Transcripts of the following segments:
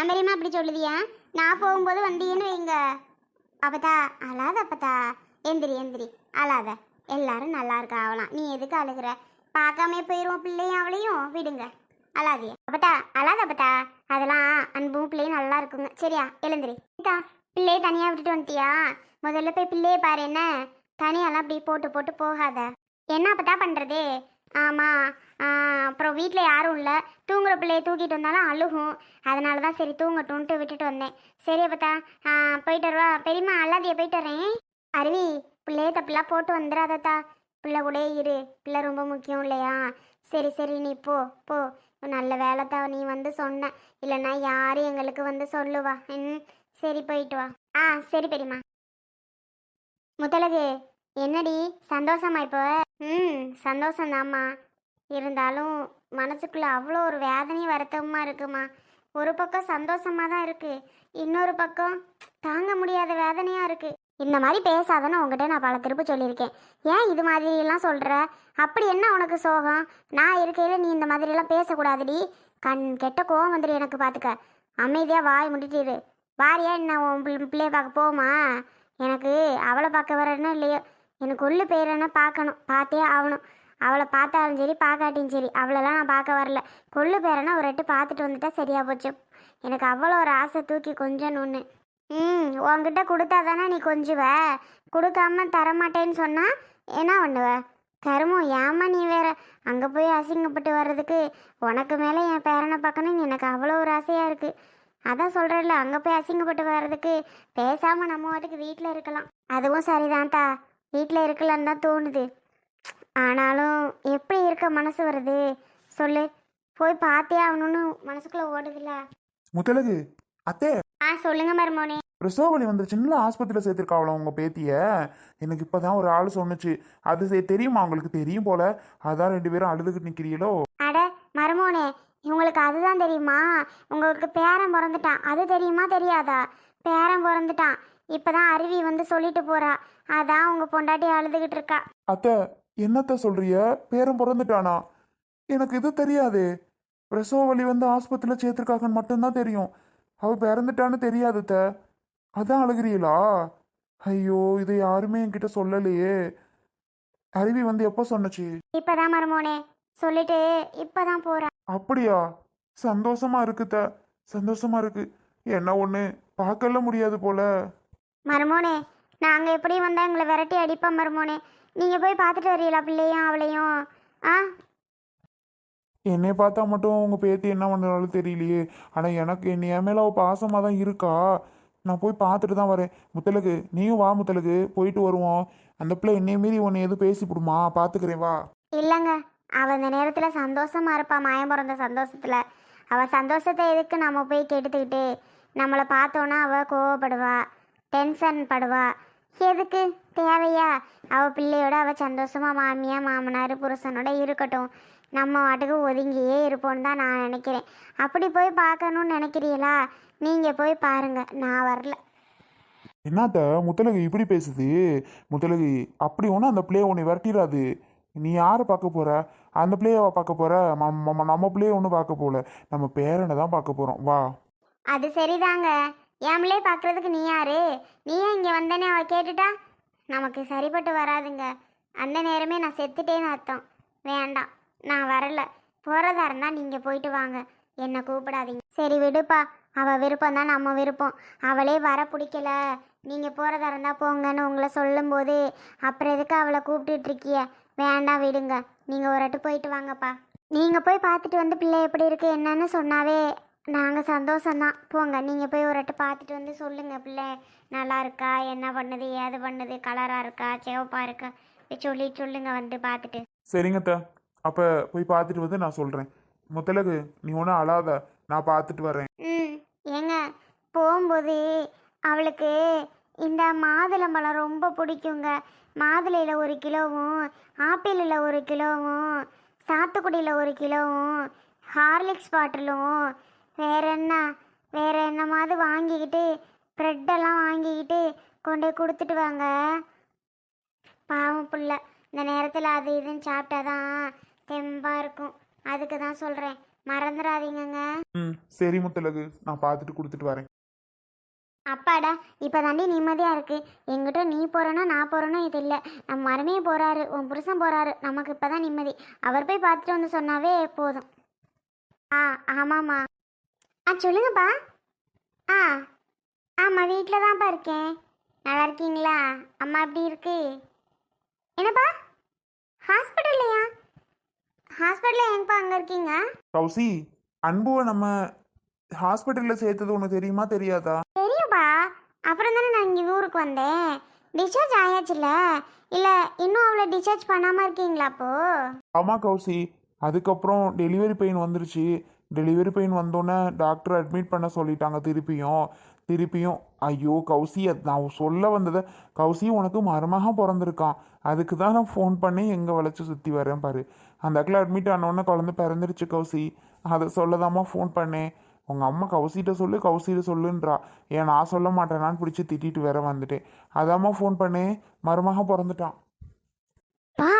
பெரியம்மா அப்படி சொல்லுதியா? நான் போகும்போது வந்தீங்கன்னு வைங்க. அப்பத்தா அழாத அப்பத்தா. எந்திரி எந்திரி, அழாத. எல்லாரும் நல்லா இருக்கா ஆகலாம், நீ எதுக்கு அழுகுற? பார்க்காம போயிடுவோம் பிள்ளையும் அவளையும், விடுங்க. அழாதிய அப்பத்தா, அழாத அப்பத்தா. அதெல்லாம் அன்பும் பிள்ளையும் நல்லா இருக்குங்க. சரியா, எழுந்திரி. பிள்ளையை தனியாக விட்டுட்டு வந்துட்டியா? முதல்ல போய் பிள்ளையை பாரு. என்ன தனியெல்லாம் அப்படி போட்டு போட்டு போகாத. என்ன அப்பத்தா பண்ணுறது? ஆமாம். அப்புறம் வீட்டில் யாரும் இல்லை, தூங்குற பிள்ளையை தூக்கிட்டு வந்தாலும் அழுகும். அதனால தான் சரி தூங்கட்டும்ன்ட்டு விட்டுட்டு வந்தேன். சரி அப்பத்தா, போயிட்டு வருவா. பெரியம்மா அல்லாதிய போயிட்டு வரேன். அருவி, பிள்ளைய தப்பிலாம் போட்டு வந்துடாதத்தா. பிள்ளை கூட இரு, பிள்ளை ரொம்ப முக்கியம் இல்லையா? சரி சரி, நீ போ போ. நல்ல வேலைத்தா நீ வந்து சொன்ன, இல்லைன்னா யார் எங்களுக்கு வந்து சொல்லுவா. சரி போயிட்டு வா. சரி பெரியம்மா. முத்தலகு, என்னடி சந்தோஷமா இப்போ? சந்தோஷந்தாம்மா. இருந்தாலும் மனசுக்குள்ள அவ்வளோ ஒரு வேதனையும் வருத்தமாக இருக்குமா. ஒரு பக்கம் சந்தோஷமாக தான் இருக்கு, இன்னொரு பக்கம் தாங்க முடியாத வேதனையாக இருக்கு. இந்த மாதிரி பேசாதன்னு உங்ககிட்ட நான் பல திருப்பு சொல்லியிருக்கேன். ஏன் இது மாதிரிலாம் சொல்கிற? அப்படி என்ன உனக்கு சோகம்? நான் இருக்கையில் நீ இந்த மாதிரிலாம் பேசக்கூடாதுடி. கெட்ட கோவம் வந்துடு எனக்கு, பார்த்துக்க. அமைதியாக வாய் முடிட்டு இரு. வாரியா என்ன உன் பிள்ளைய பார்க்க போமா? எனக்கு அவளை பார்க்க வரேன்னா இல்லையோ, எனக்கு உள்ளு பேரன்னா பார்க்கணும், பார்த்தே ஆகணும். அவளை பார்த்தாலும் சரி பார்க்காட்டியும் சரி, அவளெல்லாம் நான் பார்க்க வரல. கொள்ளு பேரனா ஒரு எட்டு பார்த்துட்டு வந்துட்டா சரியா போச்சு. எனக்கு அவ்வளோ ஒரு ஆசை தூக்கி கொஞ்சணுன்னு. உன்கிட்ட கொடுத்தா தானே நீ கொஞ்சுவ. கொடுக்காம தரமாட்டேன்னு சொன்னால் என்ன பண்ணுவ? கருமம், ஏமா நீ வேற அங்கே போய் அசிங்கப்பட்டு வர்றதுக்கு உனக்கு மேலே என் பேரனை பார்க்கணுன்னு எனக்கு அவ்வளோ ஒரு ஆசையாக இருக்குது. அதான் சொல்கிறேன்ல, அங்கே போய் அசிங்கப்பட்டு வர்றதுக்கு பேசாமல் நம்ம வாட்டுக்கு வீட்டில் இருக்கலாம். அதுவும் சரிதான்தா, வீட்டில் இருக்கலான்னு தான் தோணுது. ஆனாலும் எப்படி இருக்க மனசு வருது சொல்லு? போய் பார்த்தே ஆகணும்னு மனசுக்குள்ளே ஓடுதுல்ல. முத்தலகு அத்தே. சொல்லுங்க மருமோனே. பிரசவ வலி வந்துருச்சுன்னு ஆஸ்பத்திரியில் சேர்த்துருக்காவளோ உங்கள் பேத்திய. எனக்கு இப்போ தான் ஒரு ஆள் சொன்னுச்சு. அது தெரியுமா உங்களுக்கு? தெரியும் போல, அதான் 2 பேரும் அழுதுகிட்டு நிற்கிறீங்களோ? அட மருமோனே, உங்களுக்கு அதுதான் தெரியுமா? உங்களுக்கு பேரன் பிறந்துட்டான், அது தெரியுமா தெரியாதா? பேரன் பிறந்துட்டான், இப்போதான் அருவி வந்து சொல்லிட்டு போறா. அதான் உங்க பொண்டாட்டி அழுதுகிட்டு இருக்கா. அத்தை, என்னத்த சொல்றிய? பேரன் பிறந்துட்டானா? எனக்கு இது தெரியாது. பிரசவ வலி வந்து ஆஸ்பத்திரியில் சேர்த்துருக்காங்கன்னு மட்டும்தான் தெரியும். அவள் பிறந்துட்டான்னு தெரியாது அத்தை. அதான் அழுகிறீங்களா? ஐயோ, இதை யாருமே என்கிட்ட சொல்லலையே. அருவி வந்து எப்போ சொன்னச்சு? இப்பதான் மருமோனே சொல்லிட்டு இப்பதான் போறா. அப்படியா? சந்தோஷமா இருக்குத்த, சந்தோஷமா இருக்கு. என்ன ஒன்று பார்க்கல முடியாது போல. மருமோனே, நாங்கள் எப்படி வந்தால் எங்களை விரட்டி அடிப்போம் மருமோனே. நீங்கள் போய் பார்த்துட்டு வரீங்களா பிள்ளையும் அவளையும்? என்னை பார்த்தா மட்டும் உங்கள் பேத்தி என்ன பண்ணுறாலும் தெரியலையே. ஆனால் எனக்கு என் மேலே அவள் பாசமாக தான் இருக்கா. நான் போய் பார்த்துட்டு தான் வரேன். முத்தலுக்கு நீயும் வா. முத்தலுக்கு போயிட்டு வருவோம். அந்த பிள்ளை என்னைய மீறி உன்னை எதுவும் பேசிவிடுமா? பார்த்துக்கிறேன் வா. இல்லைங்க, அவள் அந்த நேரத்தில் சந்தோஷமா இருப்பா, மாயம் பிறந்த சந்தோஷத்தில். அவள் சந்தோஷத்தை எதுக்கு நம்ம போய் கெடுத்துக்கிட்டு? நம்மளை பார்த்தோன்னா அவள் கோவப்படுவா, டென்ஷன் படுவா. எதுக்கு? தேவையா? அவள் பிள்ளையோட அவள் சந்தோஷமா மாமியா மாமனார் புருஷனோட இருக்கட்டும். நம்ம வாட்டுக்கு ஒதுங்கியே இருப்போன்னு தான் நான் நினைக்கிறேன். அப்படி போய் பார்க்கணுன்னு நினைக்கிறீங்களா? நீங்கள் போய் பாருங்க, நான் வரல. என்னத்த முத்தலகு இப்படி பேசுது? முத்தலகு அப்படி ஒன்றும் அந்த பிள்ளைய உன்னை விரட்டிடாது. நீ யாரை பார்க்க போற? அந்த பிள்ளைய பார்க்க போற? நம்ம பிள்ளைய ஒன்றும் பார்க்க போகல, நம்ம பேரனை தான் பார்க்க போகிறோம். வா. அது சரிதாங்க, என்லே பார்க்குறதுக்கு நீ யாரு? நீயே இங்கே வந்தேனே அவள் கேட்டுட்டா நமக்கு சரிப்பட்டு வராதுங்க. அந்த நேரமே நான் செத்துட்டேன்னு அர்த்தம். வேண்டாம், நான் வரல. போகிறதா இருந்தால் நீங்கள் போயிட்டு வாங்க, என்னை கூப்பிடாதீங்க. சரி விடுப்பா, அவள் விருப்பம் தான் நம்ம விருப்பம். அவளே வர பிடிக்கல, நீங்கள் போகிறதா இருந்தால் போங்கன்னு உங்களை சொல்லும்போது அப்புறம் எதுக்கு அவளை கூப்பிட்டுட்டு இருக்கிய? வேண்டாம் விடுங்க, நீங்கள் ஒரு வாட்டி போயிட்டு வாங்கப்பா. நீங்கள் போய் பார்த்துட்டு வந்து பிள்ளை எப்படி இருக்குது என்னன்னு சொன்னாவே நாங்கள் சந்தோஷம்தான். போங்க, நீங்கள் போய் ஒரு வாட்டி பார்த்துட்டு வந்து சொல்லுங்கள், பிள்ளை நல்லா இருக்கா, என்ன பண்ணுது ஏது பண்ணுது, கலராக இருக்கா சிவப்பாக இருக்கா சொல்லுங்க வந்து பார்த்துட்டு. சரிங்கத்த, அப்போ போய் பார்த்துட்டு வந்து நான் சொல்கிறேன். முத்தலகு நீ ஒன்றும் அழாத, நான் பார்த்துட்டு வரேன். ஏங்க, போகும்போது அவளுக்கு இந்த மாதுளம்பழம் ரொம்ப பிடிக்குங்க. மாதுளையில் 1 கிலோவும், ஆப்பிளில் 1 கிலோவும், சாத்துக்குடியில் 1 கிலோவும், ஹார்லிக்ஸ் பாட்டிலும், வேற என்னமாவது வாங்கிக்கிட்டு ப்ரெட்டெல்லாம் வாங்கிக்கிட்டு கொண்டு கொடுத்துட்டு வாங்க. பாவம் புள்ள இந்த நேரத்தில் அது இதுன்னு சாப்பிட்டாதான் தெம்பாக இருக்கும். அதுக்கு தான் சொல்கிறேன், மறந்துடாதீங்கங்க. ம் சரி முத்தழகு, நான் பார்த்துட்டு கொடுத்துட்டு வரேன். அப்பாடா, இப்போ தாண்டி நிம்மதியாக இருக்குது. எங்கிட்ட நீ போகிறேன்னா நான் போகிறேன்னா இது இல்லை. நம்ம மருமையே போகிறாரு, உன் புருஷன் போகிறாரு, நமக்கு இப்போ தான் நிம்மதி. அவர் போய் பார்த்துட்டு வந்து சொன்னாவே போதும். ஆ ஆமாம்மா. சொல்லுங்கப்பா. ஆ ஆமாம், வீட்டில் தான்ப்பா இருக்கேன். நல்லா இருக்கீங்களா? அம்மா எப்படி இருக்கு? என்னப்பா, ஹாஸ்பிட்டல்லையா? ஹாஸ்பிட்டலில் எங்கப்பா அங்கே இருக்கீங்க? கௌசி, அன்புவை நம்ம ஹாஸ்பிட்டலில் சேர்த்தது உனக்கு தெரியுமா தெரியாதா? தெரியும்பா. அப்புறம் தானே நான் இங்கே ஊருக்கு வந்தேன். டிஸ்சார்ஜ் ஆயாச்சுல்ல? இல்லை இன்னும் அவளை டிஸ்சார்ஜ் பண்ணாமல் இருக்கீங்களா அப்போ? ஆமாம் கௌசி, அதுக்கப்புறம் டெலிவரி பெயின் வந்துருச்சு. டெலிவரி பெயின் வந்தோடனே டாக்டர் அட்மிட் பண்ண சொல்லிட்டாங்க. திருப்பியும் ஐயோ கௌசி, அது நான் சொல்ல வந்ததை, கௌசி உனக்கு மருமகன் பிறந்திருக்கான். அதுக்கு தான் நான் ஃபோன் பண்ணி எங்கே வளைச்சி சுற்றி வரேன் பாரு. அந்த இடத்துல அட்மிட் ஆனோடனே குழந்தை பிறந்துருச்சு கௌசி. அதை சொல்லதாம்மா ஃபோன் பண்ணேன். உங்கள் அம்மா கௌசிகிட்ட சொல்லுன்றா. ஏன் நான் சொல்ல மாட்டேனான்னு பிடிச்சி திட்டிட்டு வேற வந்துட்டேன். அதாம்மா ஃபோன் பண்ணேன், மருமகன் பிறந்துட்டான். பா,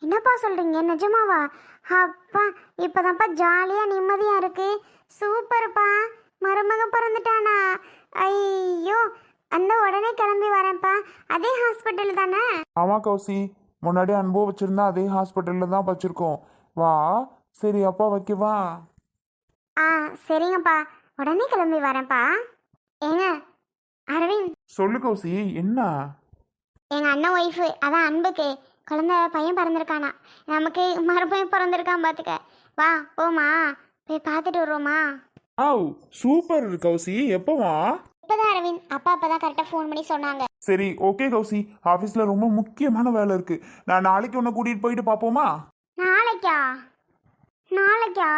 என்னப்பா சொல்கிறீங்க? நிஜமாவா? அப்பா, இப்போதான்ப்பா ஜாலியாக நிம்மதியாக இருக்கு. சூப்பர்ப்பா, மருமகன் பிறந்துட்டானா? ஐயோ, அந்த உடனே கிளம்பி வரேன்ப்பா. அதே ஹாஸ்பிட்டல் தானே? ஆமாம் கௌசி, முன்னாடி அன்பு வச்சுருந்தா அதே ஹாஸ்பிட்டலில் தான் வச்சுருக்கோம். வா. சரி அப்பா வைக்கவா? ஆ சரிங்கப்பா, உடனே கிளம்பி வரேன்ப்பா. ஏங்க அரவிந்த், சொல்லு கௌசி, என்ன? எங்கள் அண்ணன் ஒய்ஃபு, அதான் அன்புக்கு பையன் பிறந்திருக்கானா. நமக்கு மறுபையன் பிறந்திருக்கான் பார்த்துக்க. வா போமா, போய் பார்த்துட்டு வருவோமா? ஆவ் சூப்பர் கௌசி, எப்போவா? இப்போதான் அரவிந்த், அப்பா அப்பதான் கரெக்டாக ஃபோன் பண்ணி சொன்னாங்க. சரி ஓகே கௌசி, ஆஃபீஸில் ரொம்ப முக்கியமான வேலை இருக்குது. நான் நாளைக்கு உன்னை கூட்டிகிட்டு போயிட்டு பார்ப்போமா? நாளைக்கா? நாளைக்கா?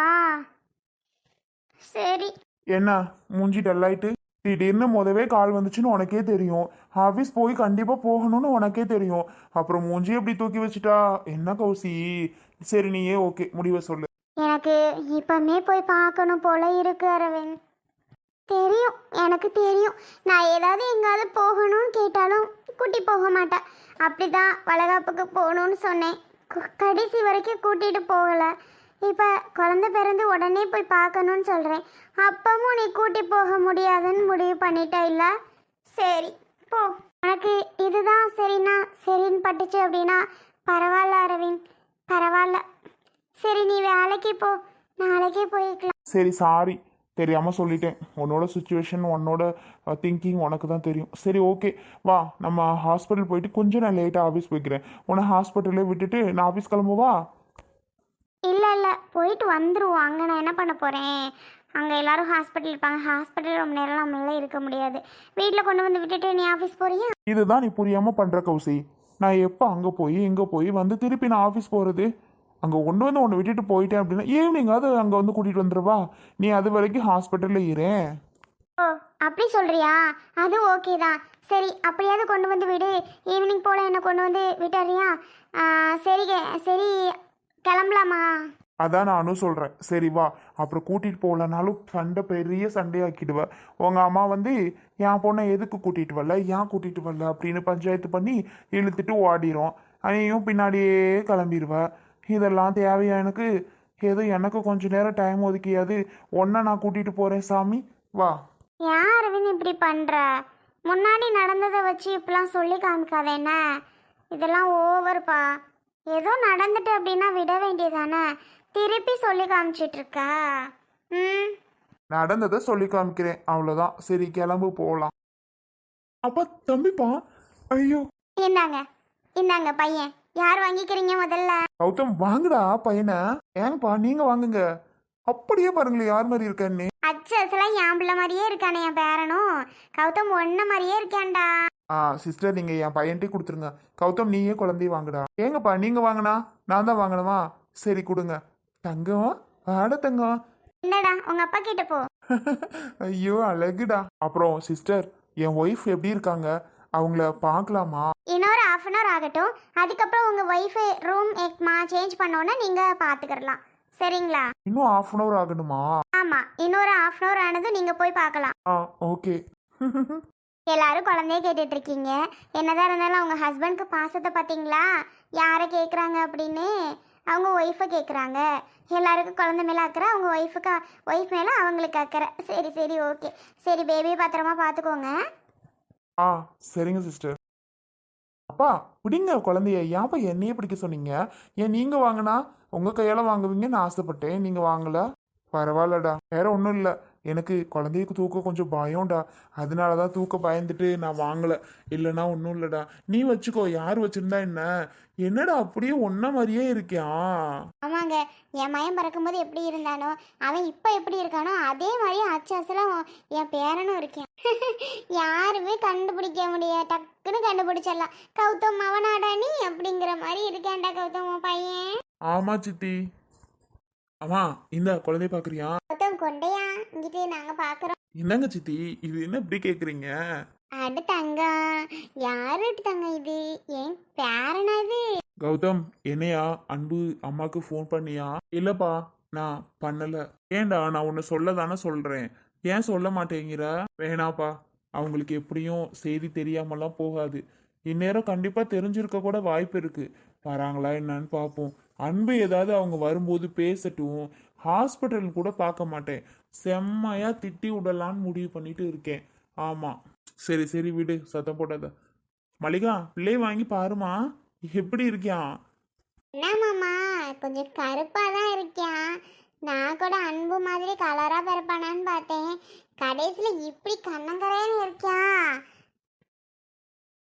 சரி. என்ன மூஞ்சி டல்லாயிட்டு? திடீர்னு முதவே கால் வந்துச்சுன்னு உனக்கே தெரியும். ஆஃபீஸ் போய் கண்டிப்பாக போகணும்னு உனக்கே தெரியும். அப்புறம் மூஞ்சி எப்படி தூக்கி வச்சுட்டா என்ன கௌசி? சரி நீயே ஓகே முடிவை சொல்லு. எனக்கு இப்பமே போய் பார்க்கணும் போல இருக்கு அரவிந்த். தெரியும், எனக்கு தெரியும். நான் ஏதாவது எங்காவது போகணும்னு கேட்டாலும் கூட்டி போக மாட்டேன். அப்படிதான் வளகாப்புக்கு போகணும்னு சொன்னேன், கடைசி வரைக்கும் கூட்டிகிட்டு போகலை. இப்போ குழந்தை பிறந்து உடனே போய் பார்க்கணும்னு சொல்கிறேன், அப்பவும் நீ கூட்டி போக முடியாதுன்னு முடிவு பண்ணிட்ட இல்லை? சரி போ, உனக்கு இதுதான் சரிண்ணா சரின்னு பட்டுச்சு அப்படின்னா பரவாயில்ல அரவிந்த், பரவாயில்ல. சரி நீ வேலைக்கு போ, நாளைக்கே போய்க்கலாம். சரி சாரி, தெரியாமல் சொல்லிட்டேன். உன்னோட சுச்சுவேஷன், உன்னோட திங்கிங் உனக்கு தான் தெரியும். சரி ஓகே வா, நம்ம ஹாஸ்பிட்டல் போயிட்டு கொஞ்சம் நான் லேட்டாக ஆஃபீஸ் போய்க்கிறேன். உன்னை ஹாஸ்பிட்டலே விட்டுட்டு நான் ஆஃபீஸ் கிளம்புவா? இல்லை போயிட்டு வந்துடுவோம். அங்கே நான் என்ன பண்ண போகிறேன்? அங்கே எல்லாரும் ஹாஸ்பிட்டல் இருப்பாங்க. ஹாஸ்பிட்டல் ரொம்ப நேரம் நம்மளால இருக்க முடியாது. வீட்டில் கொண்டு வந்து விட்டுட்டு நீ ஆஃபீஸ் போறியா? இதுதான் நீ புரியாமல் பண்ணுற கௌசி. நான் எப்போ அங்கே போய் இங்கே போய் வந்து திருப்பி நான் ஆஃபீஸ் போகிறது? அங்கே கொண்டு வந்து ஒன்று விட்டுட்டு போயிட்டேன் அப்படின்னா ஈவினிங்காவது அங்கே வந்து கூட்டிகிட்டு வந்துடுவா. நீ அது வரைக்கும் ஹாஸ்பிட்டலில் இரேன். ஓ அப்படி சொல்கிறியா? அது ஓகே தான். சரி அப்படியாவது கொண்டு வந்து விடு. ஈவினிங் போல் என்னை கொண்டு வந்து விட்டுறியா? சரி சரி, கிளம்பலாமா? அதான் நானும் சொல்கிறேன். சரி வா, அப்புறம் கூட்டிகிட்டு போகலனாலும் பெரிய சண்டையாக்கிடுவேன். உங்கள் அம்மா வந்து என் பொண்ணை எதுக்கு கூட்டிகிட்டு வரல, ஏன் கூட்டிகிட்டு வரல அப்படின்னு பஞ்சாயத்து பண்ணி இழுத்துட்டு ஓடிரும். அதையும் பின்னாடியே கிளம்பிடுவேன். இதெல்லாம் தேவையா எனக்கு? ஏதோ எனக்கு கொஞ்ச நேரம் டைம் ஒதுக்கியாது ஒன்றை நான் கூட்டிகிட்டு போகிறேன் சாமி, வா. ஏன் அரவிந்த் இப்படி பண்ணுற? முன்னாடி நடந்ததை வச்சு இப்படிலாம் சொல்லி காமிக்காத என்ன? இதெல்லாம் ஓவர்ப்பா. ஏதோ நடந்துட்டு அப்படின்னா விட வேண்டியதானே, திருப்பி சொல்லி காமிச்சிட்ருக்க. ம் நடந்ததை சொல்லி காமிக்கிறேன், அவ்வளோதான். சரி கிளம்பு போகலாம். அப்பா தம்பிப்பா, ஐயோ இந்தாங்க பையன். யார் வாங்கிக்கிறீங்க முதல்ல? கௌதம் வாங்குடா பையனை. ஏங்கப்பா நீங்க வாங்குங்க. அப்படியே பாருங்களேன் யார் மாதிரி இருக்கன்னு. அச்சலாம் என் பிள்ளை மாதிரியே இருக்கானே என் பேரனும். கௌதம் ஒன்ன மாதிரியே இருக்கான்டா. சிஸ்டர் நீங்க என் பையன்ட்டே கொடுத்துருங்க. கௌதம் நீயே குழந்தைய வாங்குடா. ஏங்கப்பா நீங்க வாங்கினா நான் தான் வாங்கணுமா? சரி கொடுங்க. தங்கம் வாட தங்கம். என்னடா உங்க அப்பா கிட்ட போ. ஐயோ அழகுடா. அப்புறம் சிஸ்டர் என் ஒய்ஃப் எப்படி இருக்காங்க? அவங்கள பார்க்கலாமா? இன்னொரு 1/2 hour ஆகட்டும். அதுக்கப்புறம் உங்க ஒய்ஃபு ரூம் சேஞ்ச் பண்ணோன்னா நீங்க பாத்துக்கிடலாம். சரிங்களா? இன்னும் 1/2 hour ஆகணுமா? ஆமா, இன்னொரு 1/2 hour ஆனதும் நீங்க போய் பார்க்கலாம். ஓகே. எல்லாரும் குழந்தைய கேட்டுட்டு இருக்கீங்க. என்னதான் இருந்தாலும் அவங்க ஹஸ்பண்ட்க்கு பாசத்தை பார்த்தீங்களா? யாரை கேட்குறாங்க அப்படின்னு. அவங்க ஒய்ஃபை கேட்குறாங்க. எல்லாருக்கும் குழந்தை மேலே அக்கறை, அவங்க ஒய்ஃப் மேலே அவங்களுக்கு அக்கறை. சரி சரி ஓகே. சரி பேபியை பத்திரமா பார்த்துக்கோங்க. ஆ சரிங்க சிஸ்டர். அப்பா பிடிங்க குழந்தைய. ஏன்ப்பா என்னையே பிடிக்க சொன்னீங்க? ஏன் நீங்க வாங்கினா உங்க கையால வாங்குவீங்கன்னு ஆசைப்பட்டேன், நீங்க வாங்கல. பரவாயில்லடா, வேற ஒன்றும் இல்லை. எனக்கு குழந்தைக்கு தூக்க கொஞ்சம் பயம்டா, அதனாலதான் தூக்க பயந்துட்டு நான் வாங்கல. இல்லைன்னா ஒன்றும் இல்லைடா, நீ வச்சுக்கோ. யார் வச்சிருந்தா என்ன? என்னடா அப்படியே ஒன்ன மாதிரியே இருக்கியான். ஆமாங்க, என் மயம் பிறக்கும்போது எப்படி இருந்தானோ அவன் இப்போ எப்படி இருக்கானோ அதே மாதிரி அச்சு அசலாக என் பேரனும் இருக்கேன். யாருமே கண்டுபிடிக்க முடியாது, டக்குன்னு கண்டுபிடிச்சிடலாம். கௌதம் அவனாடா நீ அப்படிங்கிற மாதிரி இருக்கேன்டா கௌதம் உன் பையன். ஆமா சித்தி. ஆமா, இந்த குழந்தைய பாக்குறியா? கௌதம் கொண்டையா இங்கிட்டு நாங்கள் பார்க்குறோம். என்னங்க சித்தி, இது என்ன இப்படி கேக்குறீங்க? அடு தங்கம், யாரு தங்கம் இது? ஏன் பேரனா இது? கௌதம், என்னையா அன்பு அம்மாக்கு ஃபோன் பண்ணியா? இல்லப்பா, நான் பண்ணல. ஏன்டா, நான் ஒன்னு சொல்ல தானே சொல்றேன். ஏன் சொல்ல மாட்டேங்கிற? வேணாப்பா, அவங்களுக்கு எப்படியும் செய்தி தெரியாமலாம் போகாது. இந்நேரம் கண்டிப்பா தெரிஞ்சிருக்க கூட வாய்ப்பு இருக்கு. வராங்களா என்னன்னு பார்ப்போம். அன்பு ஏதாவது அவங்க வரும்போது பேசட்டும். ஹாஸ்பிட்டல் கூட பார்க்க மாட்டேன். செம்மையா திட்டி விடலான்னு முடிவு பண்ணிட்டு இருக்கேன். ஆமா, சரி சரி விடு, சத்தம் போடாத. மளிகா, பிள்ளைய வாங்கி பாருமா, எப்படி இருக்கியான்? என்ன மாமா, கொஞ்சம் கருப்பாக தான் இருக்கியான். நான் கூட அன்பு மாதிரி கலராக பிறப்பானான்னு பார்த்தேன். கடைசியில் இப்படி கண்ணங்கரையான்னு இருக்கியான்.